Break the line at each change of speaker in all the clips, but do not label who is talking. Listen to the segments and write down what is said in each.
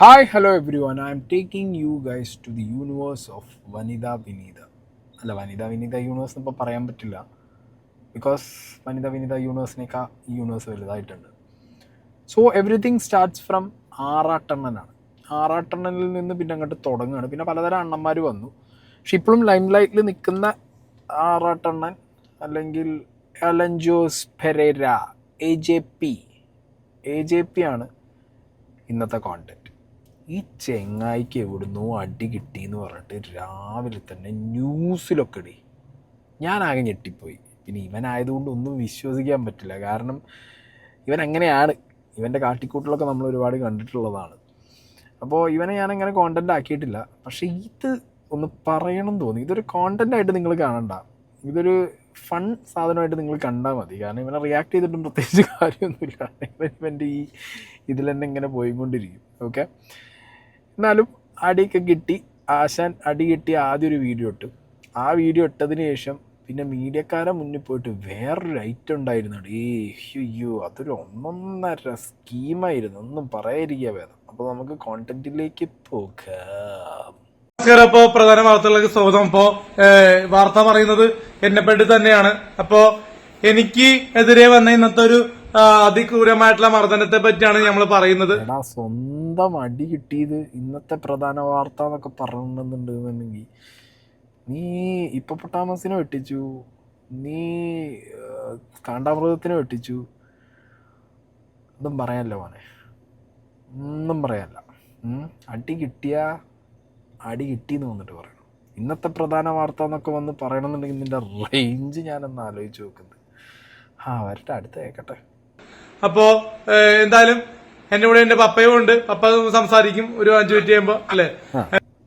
Hi, hello everyone. I'm taking you guys to the universe of Vanida Vinida. അല്ല വനിത വിനീത universe ഇപ്പോൾ പറയാൻ പറ്റില്ല because വനിത വിനീത യൂണിവേഴ്സിനേക്കാൾ ഈ യൂണിവേഴ്സ് വലുതായിട്ടുണ്ട്. സോ എവറിത്തിങ് സ്റ്റാർട്ട്സ് ഫ്രം ആറാട്ടണ്ണനാണ്. ആറാട്ടണ്ണനിൽ നിന്ന് പിന്നെ അങ്ങോട്ട് തുടങ്ങുകയാണ്. പിന്നെ പലതരം അണ്ണന്മാർ വന്നു. പക്ഷെ ഇപ്പോഴും ലൈം ലൈറ്റിൽ നിൽക്കുന്ന ആറാട്ടണ്ണൻ അല്ലെങ്കിൽ അലഞ്ചോസ് പെരേര എ ജെ പി ആണ് ഇന്നത്തെ കോണ്ടന്റ്. ഈ ചെങ്ങായിക്ക് എവിടുന്നോ അടി കിട്ടിയെന്ന് പറഞ്ഞിട്ട് രാവിലെ തന്നെ ന്യൂസിലൊക്കെ ഇടി. ഞാനാകെ ഞെട്ടിപ്പോയി. പിന്നെ ഇവനായതുകൊണ്ട് ഒന്നും വിശ്വസിക്കാൻ പറ്റില്ല. കാരണം ഇവൻ അങ്ങനെയാണ്. ഇവൻ്റെ കാട്ടിക്കൂട്ടിലൊക്കെ നമ്മൾ ഒരുപാട് കണ്ടിട്ടുള്ളതാണ്. അപ്പോൾ ഇവനെ ഞാനങ്ങനെ കോണ്ടൻ്റ് ആക്കിയിട്ടില്ല. പക്ഷേ ഇത് ഒന്ന് പറയണം തോന്നി. ഇതൊരു കോണ്ടൻ്റായിട്ട് നിങ്ങൾ കാണണ്ട. ഇതൊരു ഫൺ സാധനമായിട്ട് നിങ്ങൾ കണ്ടാൽ മതി. കാരണം ഇവനെ റിയാക്ട് ചെയ്തിട്ടും പ്രത്യേകിച്ച് കാര്യമൊന്നുമില്ല. ഇവൻ്റെ ഈ ഇതിൽ തന്നെ ഇങ്ങനെ പോയിക്കൊണ്ടിരിക്കും. ഓക്കെ, എന്നാലും അടിയൊക്കെ കിട്ടി. ആശാൻ അടി കിട്ടി ആദ്യം ഒരു വീഡിയോ ഇട്ടു. ആ വീഡിയോ ഇട്ടതിന് ശേഷം പിന്നെ മീഡിയക്കാരെ മുന്നിൽ പോയിട്ട് വേറൊരു ഐറ്റം ഉണ്ടായിരുന്നു. അയ്യോ, അതൊരു ഒന്നൊന്നര സ്കീമായിരുന്നു. ഒന്നും പറയാതിരിക്കുക ഭേദം. അപ്പോൾ നമുക്ക് കോണ്ടന്റിലേക്ക് പോകാം.
ഇപ്പോ പ്രധാന വാർത്തകളിലേക്ക് സ്വാഗതം. ഇപ്പോ വാർത്ത പറയുന്നത് എന്നെപ്പറ്റി തന്നെയാണ്. അപ്പോ എനിക്ക് എതിരെ വന്ന ഇന്നത്തെ ഒരു അതിക്രൂരമായിട്ടുള്ള മർദ്ദനത്തെ പറ്റിയാണ് നമ്മൾ പറയുന്നത്.
സ്വന്തം അടി കിട്ടിയത് ഇന്നത്തെ പ്രധാന വാർത്ത എന്നൊക്കെ പറഞ്ഞിട്ടുണ്ടെന്നുണ്ടെങ്കിൽ നീ ഹിപ്പോപ്പൊട്ടാമസിനെ വെട്ടിച്ചു, നീ കാണ്ടാമൃഗത്തിനെ വെട്ടിച്ചു. ഒന്നും പറയാനല്ല മോനെ, ഒന്നും പറയാനല്ല. അടി കിട്ടിയെന്ന് വന്നിട്ട് പറയണം. ഇന്നത്തെ പ്രധാന വാർത്ത എന്നൊക്കെ വന്ന് പറയണമെന്നുണ്ടെങ്കിൽ നിന്റെ റേഞ്ച് ഞാനൊന്ന് ആലോചിച്ച് നോക്കുന്നത്. വരട്ടെ, അടുത്ത കേൾക്കട്ടെ.
അപ്പോ എന്തായാലും എന്റെ കൂടെ എന്റെ പപ്പയും ഉണ്ട്. പപ്പ സംസാരിക്കും ഒരു 5 മിനിറ്റ് കഴിയുമ്പോ, അല്ലെ?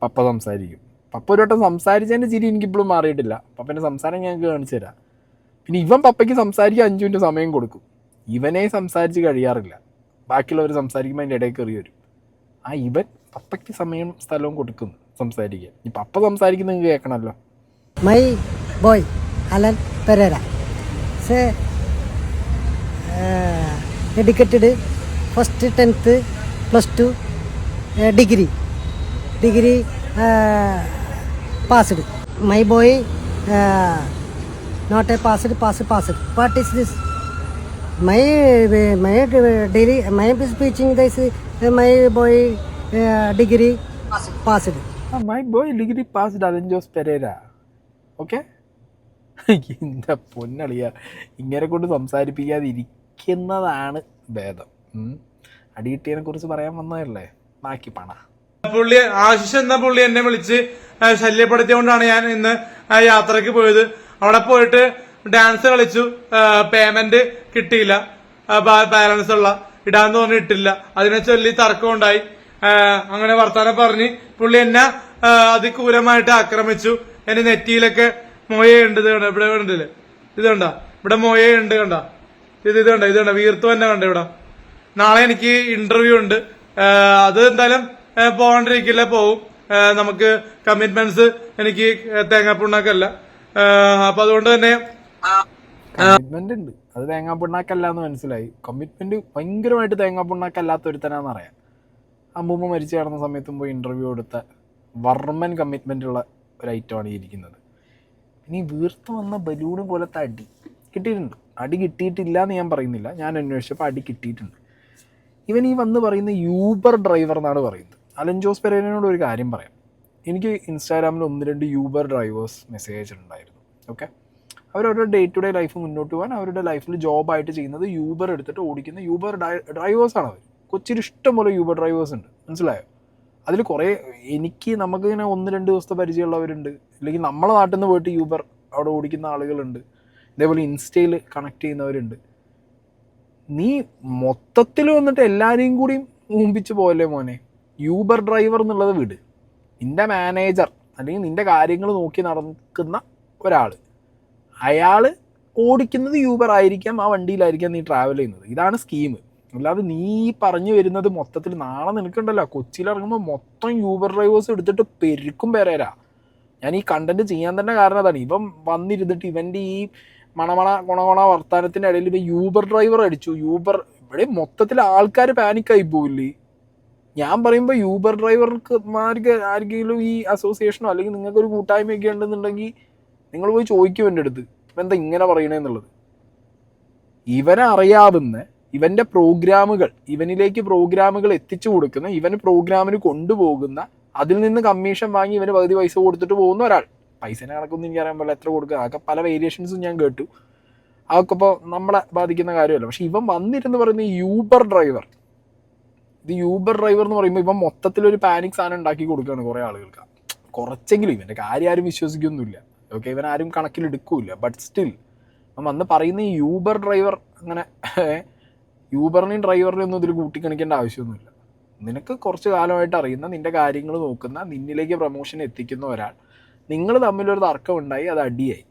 പപ്പ സംസാരിക്കും. പപ്പ ഒരു വട്ടം സംസാരിച്ചതിന്റെ ചിരി എനിക്കിപ്പോഴും മാറിയിട്ടില്ല. പപ്പന്റെ സംസാരം ഞങ്ങൾക്ക് കാണിച്ചു തരാം. പിന്നെ ഇവൻ പപ്പയ്ക്ക് സംസാരിക്കാൻ 5 മിനിറ്റ് സമയം കൊടുക്കും. ഇവനെ സംസാരിച്ച് കഴിയാറില്ല. ബാക്കിയുള്ളവർ സംസാരിക്കുമ്പോൾ അതിൻ്റെ ഇടയിൽ കയറി വരും. ഇവൻ പപ്പയ്ക്ക് സമയം സ്ഥലവും കൊടുക്കും സംസാരിക്കാൻ. ഈ പപ്പ സംസാരിക്കുന്നത് നിങ്ങൾക്ക് കേൾക്കണമല്ലോ.
My boy Alan Pereira educated first 10th +2 degree passed. My boy not a passed. What is this? My daily my speaking this my boy degree passed.
My boy degree passed Alan Pereira. Okay, എന്താ പൊന്നളിയ, ഇങ്ങനെ കൊണ്ട് സംസാരിപ്പിക്കാതെ ഇരിക്കുന്നതാണ് ഭേദം. അടി കിട്ടിയതിനെ കുറിച്ച് പറയാൻ വന്നതല്ലേ, ബാക്കി പണ.
പുള്ളി ആശിഷ് എന്ന പുള്ളി എന്നെ വിളിച്ച് ശല്യപ്പെടുത്തിയോണ്ടാണ് ഞാൻ ഇന്ന് യാത്രക്ക് പോയത്. അവിടെ പോയിട്ട് ഡാൻസ് കളിച്ചു. പേയ്മെന്റ് കിട്ടിയില്ല. ബാലൻസ് ഉള്ള ഇടാന്ന് പറഞ്ഞ് ഇട്ടില്ല. അതിനെ ചൊല്ലി തർക്കം ഉണ്ടായി. അങ്ങനെ വർത്താനം പറഞ്ഞ് പുള്ളി എന്നെ അതിക്രൂരമായിട്ട് ആക്രമിച്ചു. എന്റെ നെറ്റിയിലൊക്കെ മോയുണ്ട്. ഇവിടെ ഉണ്ടല്ലേ, ഇത് കണ്ട, ഇവിടെ മോയുണ്ട്. കണ്ട, ഇത് കണ്ട വീർത്തു തന്നെ കണ്ട. ഇവിടെ നാളെ എനിക്ക് ഇന്റർവ്യൂ ഉണ്ട്. അത് എന്തായാലും പോകാണ്ടിരിക്കില്ല, പോവും. നമുക്ക് കമ്മിറ്റ്മെന്റ്സ് എനിക്ക് തേങ്ങാപ്പുണ്ണാക്കല്ല. അപ്പൊ അതുകൊണ്ട് തന്നെ
കമ്മിറ്റ്മെന്റ് ഉണ്ട്. അത് തേങ്ങാപ്പുണ്ണാക്കല്ല എന്ന് മനസ്സിലായി. കമ്മിറ്റ്മെന്റ് ഭയങ്കരമായിട്ട് തേങ്ങാപ്പുണ്ണാക്കല്ലാത്ത ഒരുത്തനാന്ന് അറിയാം. അമ്മൂമ്മ മരിച്ചു കിടന്ന സമയത്തും പോയി ഇന്റർവ്യൂ കൊടുത്ത വർമ്മൻ കമ്മിറ്റ്മെന്റ് ഉള്ള ഒരു ഐറ്റമാണ് ഈ ഇരിക്കുന്നത്. ഇനി വീർത്ത് വന്ന ബലൂണ് പോലത്തെ അടി കിട്ടിയിട്ടുണ്ട്. അടി കിട്ടിയിട്ടില്ല എന്ന് ഞാൻ പറയുന്നില്ല. ഞാൻ അന്വേഷിച്ചപ്പോൾ അടി കിട്ടിയിട്ടുണ്ട്. ഇവൻ ഈ വന്ന് പറയുന്ന യൂബർ ഡ്രൈവർ എന്നാണ് പറയുന്നത്. അലൻ ജോസ് പെരേരയോട് ഒരു കാര്യം പറയാം. എനിക്ക് ഇൻസ്റ്റാഗ്രാമിൽ 1-2 യൂബർ ഡ്രൈവേഴ്സ് മെസ്സേജ് അയച്ചിട്ടുണ്ടായിരുന്നു. ഓക്കെ, അവരവരുടെ ഡേ ടു ഡേ ലൈഫ് മുന്നോട്ട് പോകാൻ അവരുടെ ലൈഫിൽ ജോബായിട്ട് ചെയ്യുന്നത് യൂബർ എടുത്തിട്ട് ഓടിക്കുന്ന യൂബർ ഡ്രൈവേഴ്സാണ് അവർ. കൊച്ചിയിൽ ഇഷ്ടം പോലെ യൂബർ ഡ്രൈവേഴ്സ് ഉണ്ട്, മനസ്സിലായോ? അതിൽ കുറേ നമുക്കിങ്ങനെ 1-2 ദിവസത്തെ പരിചയമുള്ളവരുണ്ട്. അല്ലെങ്കിൽ നമ്മളെ നാട്ടിൽ നിന്ന് പോയിട്ട് യൂബർ അവിടെ ഓടിക്കുന്ന ആളുകളുണ്ട്. ഇതേപോലെ ഇൻസ്റ്റയിൽ കണക്ട് ചെയ്യുന്നവരുണ്ട്. നീ മൊത്തത്തിൽ വന്നിട്ട് എല്ലാവരെയും കൂടി മുമ്പിച്ച് പോയല്ലേ മോനെ. യൂബർ ഡ്രൈവർ എന്നുള്ളത് വിട്. നിൻ്റെ മാനേജർ അല്ലെങ്കിൽ നിൻ്റെ കാര്യങ്ങൾ നോക്കി നടക്കുന്ന ഒരാൾ, അയാൾ ഓടിക്കുന്നത് യൂബർ ആയിരിക്കാം. ആ വണ്ടിയിലായിരിക്കാം നീ ട്രാവൽ ചെയ്യുന്നത്. ഇതാണ് സ്കീം. അല്ലാതെ നീ പറഞ്ഞു വരുന്നത് മൊത്തത്തിൽ നാളെ നിനക്കുണ്ടല്ലോ കൊച്ചിയിലിറങ്ങുമ്പോൾ മൊത്തം യൂബർ ഡ്രൈവേഴ്സ് എടുത്തിട്ട് പെരുക്കും പേരേരാ. ഞാൻ ഈ കണ്ടന്റ് ചെയ്യാൻ തന്നെ കാരണം അതാണ്. ഇവൻ വന്നിരുന്നിട്ട് ഇവൻ്റെ ഈ ഗുണ വർത്താനത്തിൻ്റെ ഇടയിൽ ഇവൻ യൂബർ ഡ്രൈവർ അടിച്ചു. യൂബർ ഇവിടെ മൊത്തത്തിൽ ആൾക്കാർ പാനിക്കായി പോവില്ലേ? ഞാൻ പറയുമ്പോൾ യൂബർ ഡ്രൈവർമാർക്ക് ആർക്കെങ്കിലും ഈ അസോസിയേഷനോ അല്ലെങ്കിൽ നിങ്ങൾക്കൊരു കൂട്ടായ്മയൊക്കെ ഉണ്ടെന്നുണ്ടെങ്കിൽ നിങ്ങൾ പോയി ചോദിക്കും എൻ്റെ അടുത്ത് ഇപ്പം എന്താ ഇങ്ങനെ പറയണേന്നുള്ളത്. ഇവനെ അറിയാവുന്ന ഇവൻ്റെ പ്രോഗ്രാമുകൾ, ഇവനിലേക്ക് പ്രോഗ്രാമുകൾ എത്തിച്ചു കൊടുക്കുന്ന, ഇവന് പ്രോഗ്രാമിന് കൊണ്ടുപോകുന്ന, അതിൽ നിന്ന് കമ്മീഷൻ വാങ്ങി ഇവന് പകുതി പൈസ കൊടുത്തിട്ട് പോകുന്ന ഒരാൾ. പൈസേനെ കണക്കൊന്നും എനിക്ക് അറിയാൻ പാടില്ല, എത്ര കൊടുക്കുക, അതൊക്കെ പല വേരിയേഷൻസും ഞാൻ കേട്ടു. അതൊക്കെ ഇപ്പോൾ നമ്മളെ ബാധിക്കുന്ന കാര്യമല്ല. പക്ഷെ ഇവൻ വന്നിരുന്ന് പറയുന്ന ഈ യൂബർ ഡ്രൈവർ എന്ന് പറയുമ്പോൾ ഇവൻ മൊത്തത്തിലൊരു പാനിക് സാധനം ഉണ്ടാക്കി കൊടുക്കുകയാണ് കുറേ ആളുകൾക്ക്. കുറച്ചെങ്കിലും ഇവൻ്റെ കാര്യം ആരും വിശ്വസിക്കൊന്നുമില്ല. ഓക്കെ, ഇവൻ ആരും കണക്കിലെടുക്കില്ല. ബട്ട് സ്റ്റിൽ അവൻ വന്ന് പറയുന്ന ഈ യൂബർ ഡ്രൈവർ, അങ്ങനെ യൂബറിനെയും ഡ്രൈവറിനെയും ഒന്നും ഇതിൽ കൂട്ടിക്കണിക്കേണ്ട ആവശ്യമൊന്നുമില്ല. നിനക്ക് കുറച്ച് കാലമായിട്ട് അറിയുന്ന, നിൻ്റെ കാര്യങ്ങൾ നോക്കുന്ന, നിന്നിലേക്ക് പ്രൊമോഷൻ എത്തിക്കുന്ന ഒരാൾ, നിങ്ങൾ തമ്മിലൊരു തർക്കം ഉണ്ടായി, അത് അടിയായി.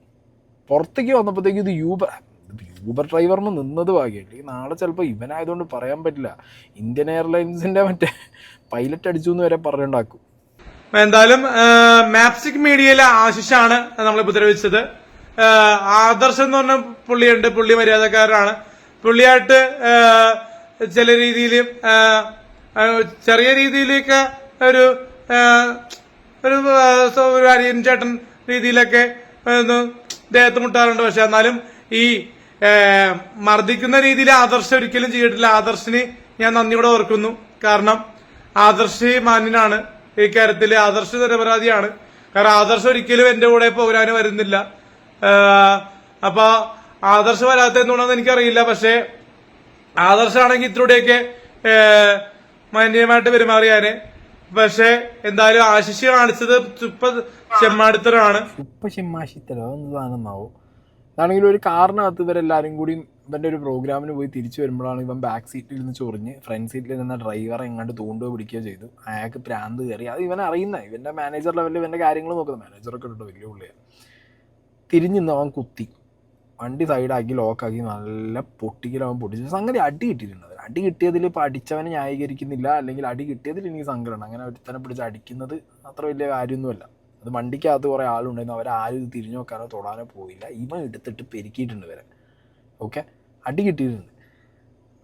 പുറത്തേക്ക് വന്നപ്പോഴത്തേക്ക് ഇത് യൂബർ ഡ്രൈവറിന് നിന്നത് ഭാഗ്യമില്ല. ഈ നാളെ ചിലപ്പോൾ ഇവനായതുകൊണ്ട് പറയാൻ പറ്റില്ല, ഇന്ത്യൻ എയർലൈൻസിൻ്റെ മറ്റേ പൈലറ്റ് അടിച്ചു എന്ന് വരെ പറഞ്ഞുണ്ടാക്കും.
എന്തായാലും മാപ്സിക് മീഡിയയിലെ ആശിഷാണ് നമ്മൾ ഉപദ്രവിച്ചത്. ആദർശം എന്ന് പറഞ്ഞ പുള്ളിയുണ്ട്, പുള്ളി മര്യാദക്കാരനാണ്. പുള്ളിയായിട്ട് ചില രീതിയിൽ ചെറിയ രീതിയിലേക്ക് ഒരു അരിയൻ ചേട്ടൻ രീതിയിലൊക്കെ ദേഹത്ത് മുട്ടാറുണ്ട്. പക്ഷെ എന്നാലും ഈ മർദ്ദിക്കുന്ന രീതിയിൽ ആദർശം ഒരിക്കലും ചെയ്തിട്ടില്ല. ആദർശിന് ഞാൻ നന്ദിയോടെ ഓർക്കുന്നു. കാരണം ആദർശ് മാന്യനാണ്. ഈ കാര്യത്തിൽ ആദർശ് നിരപരാധിയാണ്. കാരണം ആദർശ് ഒരിക്കലും എന്റെ കൂടെ പോരാന് വരുന്നില്ല. അപ്പൊ ആദർശ് വരാത്ത എന്തുകൊണ്ടെന്ന് എനിക്കറിയില്ല. പക്ഷെ ആദർശാണെങ്കിൽ ഇത്രൂടെയൊക്കെ മാന്യമായിട്ട് പെരുമാറിയാന്. പക്ഷെ എന്തായാലും ആശിഷ് കാണിച്ചത് ചെമ്മാടിത്തരമാണ്.
അതാണെങ്കിലും ഒരു കാറിനകത്ത് ഇവരെല്ലാവരും കൂടി ഇവൻ്റെ ഒരു പ്രോഗ്രാമിന് പോയി തിരിച്ചു വരുമ്പോഴാണ് ഇവൻ ബാക്ക് സീറ്റിൽ നിന്ന് ചൊറിഞ്ഞ് ഫ്രണ്ട് സീറ്റിൽ നിന്ന ഡ്രൈവറെ എങ്ങാണ്ട് തൂണ്ടുകയോ പിടിക്കുകയോ ചെയ്തു. അയാൾക്ക് പ്രാന്ത് കയറി. അത് ഇവനെ അറിയുന്ന, ഇവൻ്റെ മാനേജർ ലെവലിൽ ഇവൻ്റെ കാര്യങ്ങൾ നോക്കുന്ന മാനേജറൊക്കെ ഉണ്ട്, വലിയ പുള്ളിയാണ്. തിരിഞ്ഞ് നിന്ന് അവൻ കുത്തി, വണ്ടി സൈഡാക്കി ലോക്കാക്കി നല്ല പൊട്ടിക്കലവൻ പൊട്ടിച്ചു. സംഗതി അടി കിട്ടിയിട്ടുണ്ട്. അടി കിട്ടിയതിൽ ഇപ്പോൾ അടിച്ചവനെ ന്യായീകരിക്കുന്നില്ല, അല്ലെങ്കിൽ അടി കിട്ടിയതിൽ എനിക്ക് സങ്കടമാണ്. അങ്ങനെ ഒരുത്തനെ പിടിച്ച് അടിക്കുന്നത് അത്ര വലിയ കാര്യമൊന്നുമല്ല. അത് വണ്ടിക്കകത്ത് കുറേ ആളുണ്ടായിരുന്നു, അവരാരും ഇത് തിരിഞ്ഞു നോക്കാനോ തൊടാനോ പോയില്ല. ഇവൻ എടുത്തിട്ട് പെരുക്കിയിട്ടുണ്ട് വരെ. ഓക്കെ, അടി കിട്ടിയിട്ടുണ്ട്.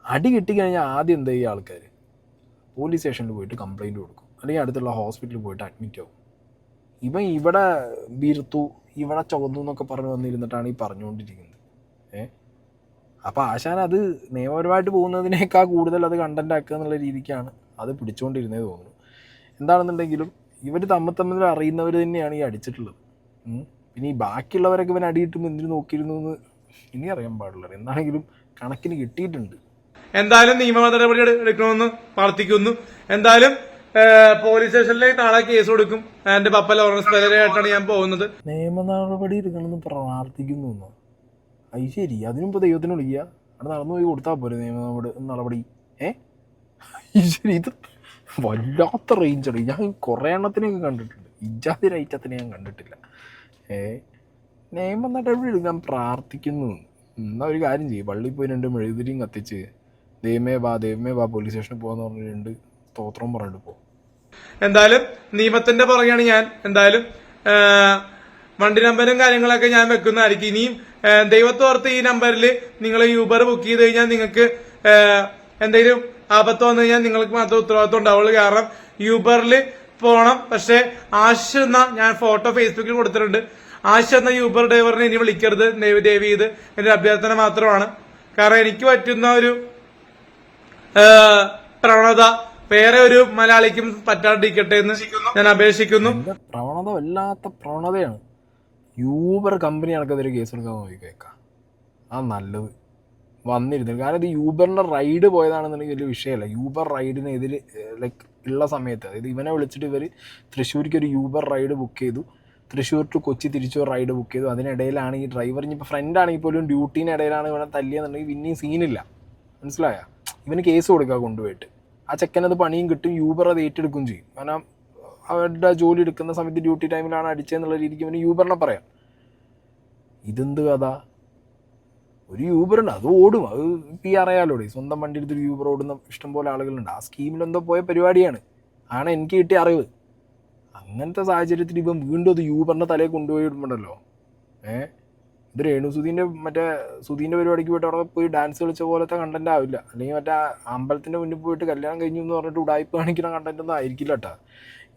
അടി കിട്ടിക്കഴിഞ്ഞാൽ ആദ്യം എന്താ ഈ ആൾക്കാർ പോലീസ് സ്റ്റേഷനിൽ പോയിട്ട് കംപ്ലയിൻറ്റ് കൊടുക്കും, അല്ലെങ്കിൽ അടുത്തുള്ള ഹോസ്പിറ്റലിൽ പോയിട്ട് അഡ്മിറ്റ് ആവും. ഇവൻ ഇവിടെ വീർത്തു, ഇവിടെ ചുവന്നു എന്നൊക്കെ പറഞ്ഞ് വന്നിരുന്നിട്ടാണ് ഈ പറഞ്ഞുകൊണ്ടിരിക്കുന്നത്. അപ്പോൾ ആശാൻ അത് നിയമപരമായിട്ട് പോകുന്നതിനേക്കാൾ കൂടുതൽ അത് കണ്ടന്റ് ആക്കുക എന്നുള്ള രീതിക്കാണ് അത് പിടിച്ചുകൊണ്ടിരുന്നേ തോന്നുന്നു. എന്താണെന്നുണ്ടെങ്കിലും ഇവർ തമ്മിൽ അറിയുന്നവർ തന്നെയാണ് ഈ അടിച്ചിട്ടുള്ളത്. പിന്നെ ഈ ബാക്കിയുള്ളവരൊക്കെ ഇവൻ അടി കിട്ടുമ്പോൾ എന്തിനു നോക്കിയിരുന്നു എന്ന് ഇനി അറിയാൻ പാടില്ല. എന്താണെങ്കിലും കണക്കിന് കിട്ടിയിട്ടുണ്ട്.
എന്തായാലും നിയമ നടപടി എടുക്കണമെന്ന് പ്രാർത്ഥിക്കുന്നു. എന്തായാലും പോലീസ് സ്റ്റേഷനിലേക്ക് നാളെ കേസ് കൊടുക്കും. എന്റെ പപ്പ ലോറൻസ് പെരേരയായിട്ടാണ് ഞാൻ പോകുന്നത്.
നിയമ നടപടി എടുക്കണമെന്ന് പ്രാർത്ഥിക്കുന്നു. അത് ശരി, അതിനുമ്പോൾ ദൈവത്തിന് വിളിക്കുക, അവിടെ നടന്നു പോയി കൊടുത്താൽ പോരെ നിയമ നടപടി. ശരി, ഇത് വല്ലാത്ത റേഞ്ചാണ്. ഞാൻ കുറേ എണ്ണത്തിനെയൊക്കെ കണ്ടിട്ടുണ്ട്, ഇജാതി ഐറ്റത്തിനെ ഞാൻ കണ്ടിട്ടില്ല. നിയമ നടപടി എടുക്കാൻ പ്രാർത്ഥിക്കുന്നു. എന്നാൽ ഒരു കാര്യം ചെയ്യും, പള്ളിയിൽ പോയി 2 മെഴുകുതിരിയും കത്തിച്ച് ദൈവമേ വാ പോലീസ് സ്റ്റേഷനിൽ പോകാന്ന് പറഞ്ഞ് 2 സ്തോത്രം പറഞ്ഞിട്ട് പോകും.
എന്തായാലും നിയമത്തിന്റെ പുറകെയാണ് ഞാൻ. എന്തായാലും വണ്ടി നമ്പരും കാര്യങ്ങളൊക്കെ ഞാൻ വെക്കുന്നതായിരിക്കും. ഇനിയും ദൈവത്തോർത്ത് ഈ നമ്പറിൽ നിങ്ങൾ യൂബർ ബുക്ക് ചെയ്ത് കഴിഞ്ഞാൽ നിങ്ങൾക്ക് എന്തെങ്കിലും ആപത്ത് വന്നു കഴിഞ്ഞാൽ നിങ്ങൾക്ക് മാത്രം ഉത്തരവാദിത്വം ഉണ്ടാവുള്ളൂ. കാരണം യൂബറിൽ പോകണം. പക്ഷെ ആശിഷ് എന്ന, ഞാൻ ഫോട്ടോ ഫേസ്ബുക്കിൽ കൊടുത്തിട്ടുണ്ട്, ആശിഷ് എന്ന യൂബർ ഡ്രൈവറിനെ ഇനി വിളിക്കരുത് ദയവ് ചെയ്ത്. എന്റെ അഭ്യർത്ഥന മാത്രമാണ്. കാരണം എനിക്ക് പറ്റുന്ന ഒരു പ്രവണത വേറെ ഒരു മലയാളിക്കും പറ്റാണ്ടിരിക്കട്ടെ എന്ന് ഞാൻ അപേക്ഷിക്കുന്നു.
പ്രവണത വല്ലാത്ത പ്രവണതയാണ്. യൂബർ കമ്പനി അടക്കത്തൊരു കേസ് എടുക്കാൻ നോക്കിക്കേക്കാം, ആ നല്ലത് വന്നിരുന്നു. കാരണം ഇത് യൂബറിന്റെ റൈഡ് പോയതാണെന്നുണ്ടെങ്കിൽ വലിയ വിഷയമല്ല. യൂബർ റൈഡിനെതിരെ ലൈക്ക് ഉള്ള സമയത്ത്, അതായത് ഇവനെ വിളിച്ചിട്ട് ഇവർ തൃശ്ശൂർക്ക് ഒരു യൂബർ റൈഡ് ബുക്ക് ചെയ്തു, തൃശ്ശൂർ ടു കൊച്ചി തിരിച്ചൊരു റൈഡ് ബുക്ക് ചെയ്തു. അതിനിടയിലാണ് ഈ ഡ്രൈവർ, ഇനിയിപ്പോൾ ഫ്രണ്ട് ആണെങ്കിൽ പോലും ഡ്യൂട്ടീനിടയിലാണ് ഇവനെ തല്ലിയെന്നുണ്ടെങ്കിൽ പിന്നെയും സീനില്ല. മനസ്സിലായ? ഇവന് കേസ് കൊടുക്കുക കൊണ്ടുപോയിട്ട്. ആ ചെക്കനത് പണിയും കിട്ടും, യൂബർ അത് ഏറ്റെടുക്കുകയും ചെയ്യും. കാരണം അവരുടെ ജോലി എടുക്കുന്ന സമയത്ത് ഡ്യൂട്ടി ടൈമിലാണ് അടിച്ചതെന്നുള്ള രീതിക്ക് ഇവന് യൂബറിനെ പറയാം. ഇതെന്ത് കഥ? ഒരു യൂബറുണ്ട്, അത് ഓടും. അത് ഇപ്പം ഈ അറിയാലോ, സ്വന്തം വണ്ടി എടുത്തൊരു യൂബർ ഓടുന്ന ഇഷ്ടംപോലെ ആളുകളുണ്ട്. ആ സ്കീമിലെന്തോ പോയ പരിപാടിയാണ്, ആണ് എനിക്ക് കിട്ടിയ അറിവ്. അങ്ങനത്തെ സാഹചര്യത്തിൽ ഇപ്പം വീണ്ടും അത് യൂബറിൻ്റെ തലയിൽ കൊണ്ടുപോയി ഇടുമ്പോണ്ടല്ലോ, ഇത് രേണുസുധീൻ്റെ മറ്റേ സുധീൻ്റെ പരിപാടിക്ക് പോയിട്ട് അവിടെ പോയി ഡാൻസ് കളിച്ച പോലത്തെ കണ്ടന്റ് ആവില്ല. അല്ലെങ്കിൽ മറ്റേ അമ്പലത്തിൻ്റെ മുന്നിൽ പോയിട്ട് കല്യാണം കഴിഞ്ഞു എന്ന് പറഞ്ഞിട്ട് ഉടായ്പ കാണിക്കുന്ന കണ്ടന്റ് ഒന്നും ആയിരിക്കില്ല കേട്ടോ.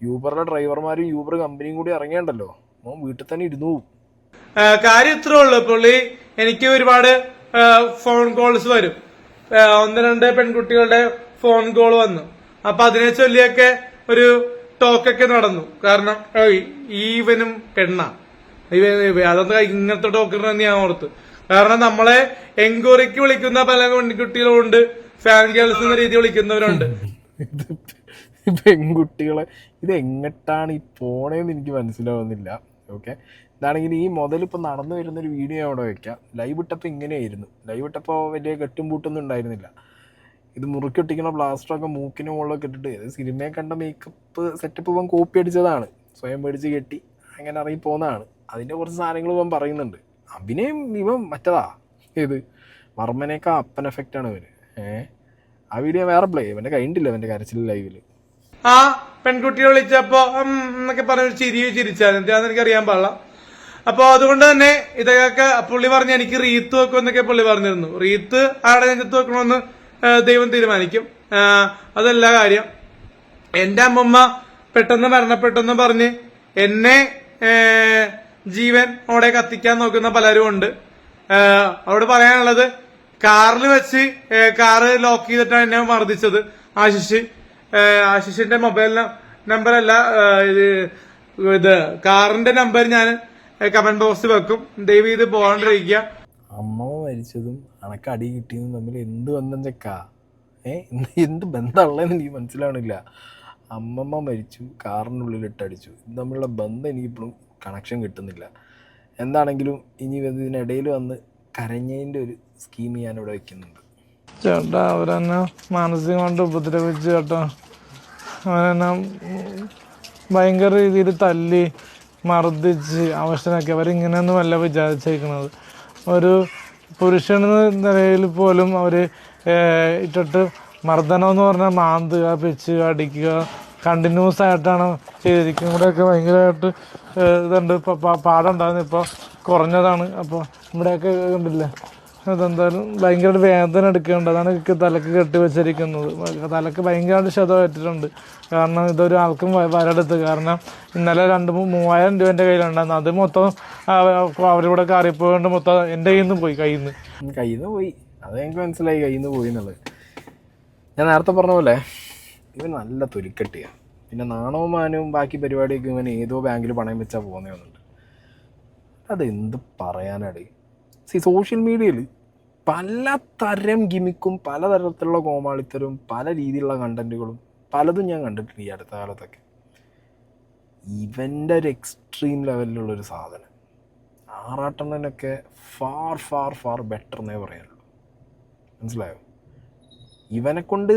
യൂബറിലെ ഡ്രൈവർമാരും യൂബർ കമ്പനിയും കൂടി ഇറങ്ങിയുണ്ടല്ലോ, മോൻ വീട്ടിൽ തന്നെ ഇരുന്നു പോകും.
കാര്യം ഇത്രേ ഉള്ളൂ. പുള്ളി എനിക്ക് ഒരുപാട് ഫോൺ കോൾസ് വരും. 1-2 പെൺകുട്ടികളുടെ ഫോൺ കോൾ വന്നു. അപ്പൊ അതിനെ ചൊല്ലിയൊക്കെ ഒരു ടോക്കൊക്കെ നടന്നു. കാരണം ഈവനും പെണ്ണ അതൊന്നും ഇങ്ങനത്തെ ടോക്കറിനെന്ന് ഞാൻ ഓർത്തു. കാരണം നമ്മളെ എൻക്വയറിക്ക് വിളിക്കുന്ന പല പെൺകുട്ടികളും ഉണ്ട്, ഫാൻ ഗേൾസ് എന്ന രീതി വിളിക്കുന്നവരുണ്ട്.
പെൺകുട്ടികളെ ഇത് എങ്ങട്ടാണ് ഈ പോണേന്ന് എനിക്ക് മനസ്സിലാവുന്നില്ല. ഓക്കെ, ഇതാണെങ്കിൽ ഈ മുതലിപ്പോൾ നടന്നു വരുന്നൊരു വീഡിയോ അവിടെ വെക്കാം. ലൈവ് ഇട്ടപ്പോൾ ഇങ്ങനെയായിരുന്നു. ലൈവ് ഇട്ടപ്പോൾ വലിയ കെട്ടും പൂട്ടൊന്നും ഉണ്ടായിരുന്നില്ല. ഇത് മുറുക്കിയൊട്ടിക്കുന്ന പ്ലാസ്റ്ററൊക്കെ മൂക്കിന് മുകളിലൊക്കെ ഇട്ടിട്ട് ഇത് സിനിമയെ കണ്ട മേക്കപ്പ് സെറ്റപ്പ് ഇവൻ കോപ്പി അടിച്ചതാണ്. സ്വയം മേടിച്ച് കെട്ടി അങ്ങനെ ഇറങ്ങി പോകുന്നതാണ്. അതിൻ്റെ കുറച്ച് സാധനങ്ങൾ ഇവൻ പറയുന്നുണ്ട്. അഭിനയം ഇവൻ മറ്റതാ, ഏത് വർമ്മനേക്കാൾ അപ്പൻ എഫക്റ്റാണ് ഇവന്. ആ വീഡിയോ വേറെ പ്ലേ ഇവൻ്റെ കഴിഞ്ഞിട്ടില്ല ഇവൻ്റെ കരച്ചിൽ ലൈവിൽ.
ആ പെൺകുട്ടിയെ വിളിച്ചപ്പോ എന്നൊക്കെ പറഞ്ഞ ചിരിച്ചാൽ എന്താണെന്ന് എനിക്കറിയാൻ പാടില്ല. അപ്പൊ അതുകൊണ്ട് തന്നെ ഇതൊക്കെ പുള്ളി പറഞ്ഞ എനിക്ക് റീത്ത് വെക്കും എന്നൊക്കെ പുള്ളി പറഞ്ഞിരുന്നു. റീത്ത് ആടെ നെഞ്ചത്ത് വെക്കണമെന്ന് ദൈവം തീരുമാനിക്കും, അതല്ല കാര്യം. എന്റെ അമ്മമ്മ പെട്ടെന്ന് മരണപ്പെട്ടെന്ന് പറഞ്ഞ് എന്നെ ജീവൻ അവിടെ കത്തിക്കാൻ നോക്കുന്ന പലരും ഉണ്ട്. അവിടെ പറയാനുള്ളത്, കാറിൽ വെച്ച് കാറ് ലോക്ക് ചെയ്തിട്ടാണ് എന്നെ മർദ്ദിച്ചത് ആശിഷിന്റെ മൊബൈൽ നമ്പറല്ല ഇത് കാറിന്റെ നമ്പർ ഞാൻ കമന്റ് ബോക്സിൽ വെക്കും. ദയവ് ചെയ്ത് പോകാണ്ടിരിക്കുക.
അമ്മ മരിച്ചതും അണക്ക് അടി കിട്ടിയതും തമ്മിൽ എന്ത് ബന്ധം ചെക്കാ? എന്ത് ബന്ധമുള്ളതെന്ന് എനിക്ക് മനസ്സിലാവണില്ല. അമ്മമ്മ മരിച്ചു, കാറിനുള്ളിലിട്ടടിച്ചു, ഇത് തമ്മിലുള്ള ബന്ധം എനിക്കിപ്പോഴും കണക്ഷൻ കിട്ടുന്നില്ല. എന്താണെങ്കിലും ഇനി ഇതിനിടയിൽ വന്ന് കരഞ്ഞതിൻ്റെ ഒരു സ്കീം ഞാനിവിടെ വെക്കുന്നുണ്ട്.
ചേട്ടാ അവരെന്നെ മാനസികമായിട്ട് ഉപദ്രവിച്ചു ചേട്ടാ. അവരെന്നെ ഭയങ്കര രീതിയിൽ തല്ലി മർദ്ദിച്ച് അവശനാക്കി. അവരിങ്ങനെയൊന്നും അല്ല വിചാരിച്ചേക്കുന്നത്. ഒരു പുരുഷനെന്ന നിലയിൽ പോലും അവർ ഇട്ടിട്ട് മർദ്ദനം എന്ന് പറഞ്ഞാൽ മാന്തുക, പിച്ചുക, അടിക്കുക കണ്ടിന്യൂസ് ആയിട്ടാണ് ചെയ്തിരിക്കുന്നത്. ഇവിടെയൊക്കെ ഭയങ്കരമായിട്ട് ഇതുണ്ട്. ഇപ്പോൾ പാടുണ്ടായിരുന്നു, ഇപ്പോൾ കുറഞ്ഞതാണ്. അപ്പോൾ ഇവിടെയൊക്കെ കണ്ടില്ലേ, അതെന്തായാലും ഭയങ്കര വേദന എടുക്കുന്നുണ്ട്. അതാണ് തലക്ക് കെട്ടി വെച്ചിരിക്കുന്നത്. തലക്ക് ഭയങ്കരമായിട്ട് ക്ഷതമേറ്റിട്ടുണ്ട്. കാരണം ഇതൊരു ആൾക്കും വരെടുത്ത്. കാരണം ഇന്നലെ 2,000-3,000 രൂപ എൻ്റെ കയ്യിലുണ്ടായിരുന്നു. അത് മൊത്തം അവരിവിടെ കയറിപ്പോയിട്ട് മൊത്തം എൻ്റെ കയ്യിൽ നിന്ന് പോയി. കയ്യിൽ നിന്ന്
പോയി. അത് എനിക്ക് മനസ്സിലായി, കയ്യിൽ നിന്ന് പോയി എന്നുള്ളത്. ഞാൻ നേരത്തെ പറഞ്ഞ പോലെ ഇവൻ നല്ല തൊലിക്കെട്ടിയാണ്. പിന്നെ നാണവും മാനവും ബാക്കി പരിപാടിയൊക്കെ ഇവൻ ഏതോ ബാങ്കിൽ പണയം വെച്ചാൽ പോകുന്നതെന്നുണ്ട്. അതെന്ത് പറയാനാണ്? സോഷ്യൽ മീഡിയയിൽ പലതരം ഗിമിക്കും പലതരത്തിലുള്ള കോമാളിത്തരവും പല രീതിയിലുള്ള കണ്ടന്റുകളും പലതും ഞാൻ കണ്ടിട്ടുണ്ട് ഈ അടുത്ത കാലത്തൊക്കെ. ഇവൻ്റെ ഒരു എക്സ്ട്രീം ലെവലിലുള്ളൊരു സാധനം. ആറാട്ടണ്ണനൊക്കെ ഫാർ ഫാർ ഫാർ ബെറ്റർ എന്നേ പറയാനുള്ളൂ. മനസ്സിലായോ? ഇവനെ കൊണ്ട്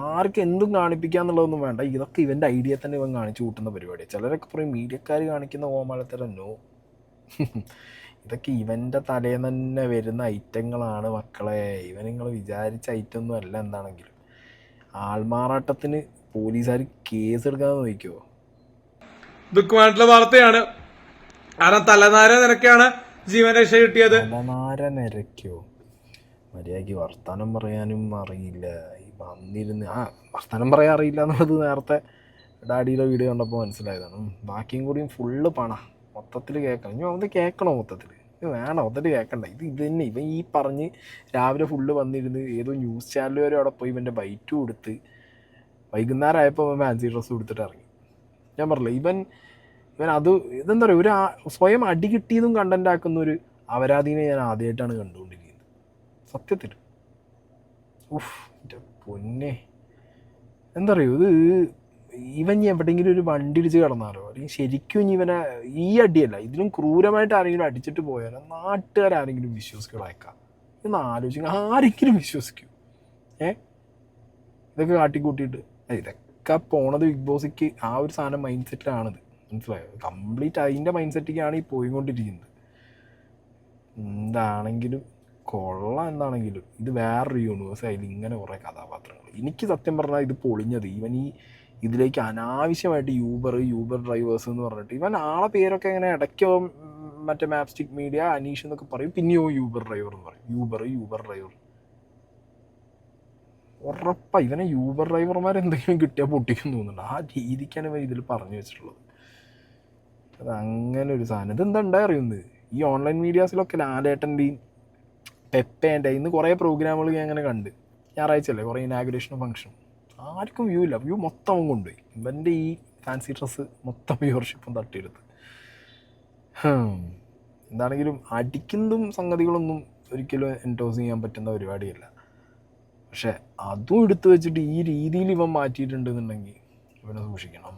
ആർക്ക് എന്തും കാണിപ്പിക്കാന്നുള്ളതൊന്നും വേണ്ട. ഇതൊക്കെ ഇവൻ്റെ ഐഡിയ തന്നെ ഇവൻ കാണിച്ചു കൂട്ടുന്ന പരിപാടിയാണ്. ചിലരൊക്കെ പറയും മീഡിയക്കാർ കാണിക്കുന്ന കോമാളിത്തരം. നോ, ഇതൊക്കെ ഇവൻ്റെ തലേന്ന് തന്നെ വരുന്ന ഐറ്റങ്ങളാണ് മക്കളെ. ഇവൻ നിങ്ങൾ വിചാരിച്ച ഐറ്റം ഒന്നും അല്ല. എന്താണെങ്കിലും ആൾമാറാട്ടത്തിന് പോലീസുകാർ കേസ് എടുക്കാതെ നോക്കിയോ?
ദുഃഖമായിട്ടുള്ള വാർത്തയാണ്. കാരണം തലനാര നിരക്കാണ് ജീവൻ രക്ഷ കിട്ടിയത്.
തലനാര നിരക്കോ? മര്യാദയ്ക്ക് വർത്താനം പറയാനും അറിയില്ല. ഈ വന്നിരുന്ന് വർത്താനം പറയാൻ അറിയില്ല എന്നുള്ളത് നേരത്തെ ഡാഡിയുടെ വീഡിയോ കണ്ടപ്പോൾ മനസ്സിലായതാണ്. ബാക്കിയും കൂടിയും ഫുള്ള് പണ മൊത്തത്തിൽ കേൾക്കണം. ഇനി അത് കേൾക്കണോ? മൊത്തത്തിൽ ഇത് വേണം, മൊത്തത്തിൽ കേൾക്കണ്ട. ഇത് തന്നെ ഇവൻ ഈ പറഞ്ഞ് രാവിലെ ഫുള്ള് വന്നിരുന്ന് ഏതോ ന്യൂസ് ചാനൽ വരെ അവിടെ പോയി ഇവൻ്റെ ബൈറ്റും കൊടുത്ത് വൈകുന്നേരം ആയപ്പോൾ ഇവൻ ഫാൻസി ഡ്രസ്സ് കൊടുത്തിട്ട് ഇറങ്ങി. ഞാൻ പറഞ്ഞില്ല, ഇവൻ അത് ഇതെന്താ പറയുക, ഒരു സ്വയം അടി കിട്ടിയതും കണ്ടന്റ് ആക്കുന്ന ഒരു അപരാധീനെ ഞാൻ ആദ്യമായിട്ടാണ് കണ്ടുകൊണ്ടിരിക്കുന്നത് സത്യത്തിൽ. എൻ്റെ പൊന്നെ, എന്താ പറയുക, ഇത് ഇവൻ എവിടെയെങ്കിലും ഒരു വണ്ടി ഇടിച്ച് കിടന്നാലോ, അല്ലെങ്കിൽ ശരിക്കും ഇനി ഇവനെ ഈ അടിയല്ല ഇതിലും ക്രൂരമായിട്ട് ആരെങ്കിലും അടിച്ചിട്ട് പോയാലോ നാട്ടുകാരെങ്കിലും വിശ്വസികളായേക്കാം. ഇതൊന്ന് ആലോചിക്കുക, ആരെങ്കിലും വിശ്വസിക്കൂ? ഇതൊക്കെ കാട്ടിക്കൂട്ടിയിട്ട് ഇതൊക്കെ പോണത് ബിഗ് ബോസിക്ക് ആ ഒരു സാധനം മൈൻഡ് സെറ്റിലാണിത്. മനസ്സിലായോ? കംപ്ലീറ്റ് അതിൻ്റെ മൈൻഡ് സെറ്റിക്കാണ് ഈ പോയിക്കൊണ്ടിരിക്കുന്നത്. എന്താണെങ്കിലും കൊള്ളാം. എന്താണെങ്കിലും ഇത് വേറൊരു യൂണിവേഴ്സ് അതിൽ ഇങ്ങനെ കുറേ കഥാപാത്രങ്ങൾ. എനിക്ക് സത്യം പറഞ്ഞാൽ ഇത് പൊളിഞ്ഞത് ഇവൻ ഈ ഇതിലേക്ക് അനാവശ്യമായിട്ട് യൂബർ ഡ്രൈവേഴ്സ് എന്ന് പറഞ്ഞിട്ട് ഇവൻ ആളെ പേരൊക്കെ ഇങ്ങനെ ഇടയ്ക്ക് മറ്റേ മാപ്സ്റ്റിക് മീഡിയ, അനീഷ് എന്നൊക്കെ പറയും. പിന്നെയോ യൂബർ ഡ്രൈവർ എന്ന് പറയും. യൂബർ ഡ്രൈവർ ഉറപ്പാണ്. ഇവനെ യൂബർ ഡ്രൈവർമാർ എന്തെങ്കിലും കിട്ടിയാൽ പൊട്ടിക്കും തോന്നുന്നുണ്ട്. ആ രീതിക്കാണ് ഇവൻ ഇതിൽ പറഞ്ഞു വെച്ചിട്ടുള്ളത്. അത് അങ്ങനെ ഒരു സാധനം. ഇതെന്താ ഉണ്ടായി അറിയുന്നത്, ഈ ഓൺലൈൻ മീഡിയാസിലൊക്കെ ലാലേട്ടൻ്റെയും പെപ്പേൻ്റെ ഇന്ന് കുറേ പ്രോഗ്രാമുകൾ ഞാൻ അങ്ങനെ കണ്ട്. ഞായറാഴ്ചയല്ലേ കുറേ ഇനാഗുറേഷനും ഫംഗ്ഷനും, ആർക്കും വ്യൂ ഇല്ല. വ്യൂ മൊത്തം അവൻ കൊണ്ടുപോയി. ഇവൻ്റെ ഈ ഫാൻസി ഡ്രസ്സ് മൊത്തം വ്യൂവർഷിപ്പും തട്ടിയെടുത്ത്. എന്താണെങ്കിലും അടിക്കുന്നതും സംഗതികളൊന്നും ഒരിക്കലും എൻഡോസ് ചെയ്യാൻ പറ്റുന്ന പരിപാടിയല്ല. പക്ഷെ അതും എടുത്തു വെച്ചിട്ട് ഈ രീതിയിൽ ഇവൻ മാറ്റിയിട്ടുണ്ടെന്നുണ്ടെങ്കിൽ ഇവനെ സൂക്ഷിക്കണം.